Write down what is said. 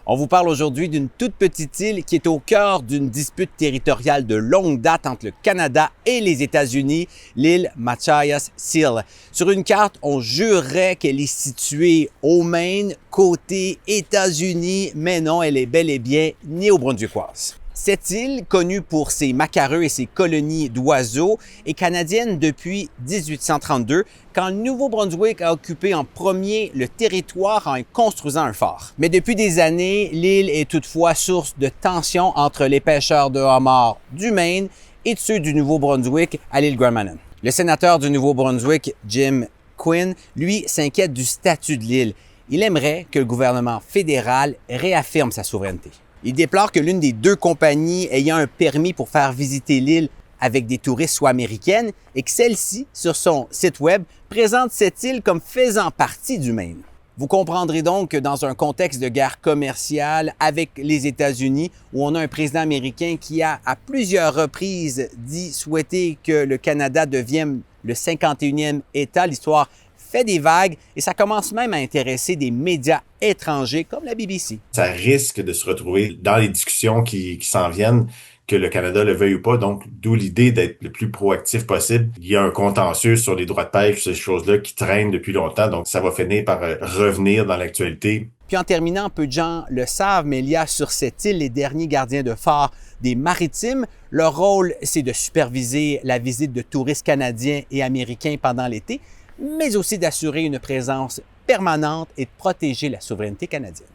On vous parle aujourd'hui d'une toute petite île qui est au cœur d'une dispute territoriale de longue date entre le Canada et les États-Unis, l'île Machias Seal. Sur une carte, on jurerait qu'elle est située au Maine, côté États-Unis, mais non, elle est bel et bien néo-brunswickoise. Cette île, connue pour ses macareux et ses colonies d'oiseaux, est canadienne depuis 1832, quand le Nouveau-Brunswick a occupé en premier le territoire en y construisant un fort. Mais depuis des années, l'île est toutefois source de tensions entre les pêcheurs de homards du Maine et ceux du Nouveau-Brunswick à l'île Grand Manan. Le sénateur du Nouveau-Brunswick, Jim Quinn, lui, s'inquiète du statut de l'île. Il aimerait que le gouvernement fédéral réaffirme sa souveraineté. Il déplore que l'une des deux compagnies ayant un permis pour faire visiter l'île avec des touristes soit américaines et que celle-ci, sur son site web, présente cette île comme faisant partie du Maine. Vous comprendrez donc que dans un contexte de guerre commerciale avec les États-Unis, où on a un président américain qui a à plusieurs reprises dit souhaiter que le Canada devienne le 51e État, l'histoire fait des vagues et ça commence même à intéresser des médias étrangers comme la BBC. Ça risque de se retrouver dans les discussions qui s'en viennent, que le Canada le veuille ou pas, donc d'où l'idée d'être le plus proactif possible. Il y a un contentieux sur les droits de pêche, ces choses-là qui traînent depuis longtemps, donc ça va finir par revenir dans l'actualité. Puis en terminant, peu de gens le savent, mais il y a sur cette île les derniers gardiens de phare des maritimes. Leur rôle, c'est de superviser la visite de touristes canadiens et américains pendant l'été, mais aussi d'assurer une présence permanente et de protéger la souveraineté canadienne.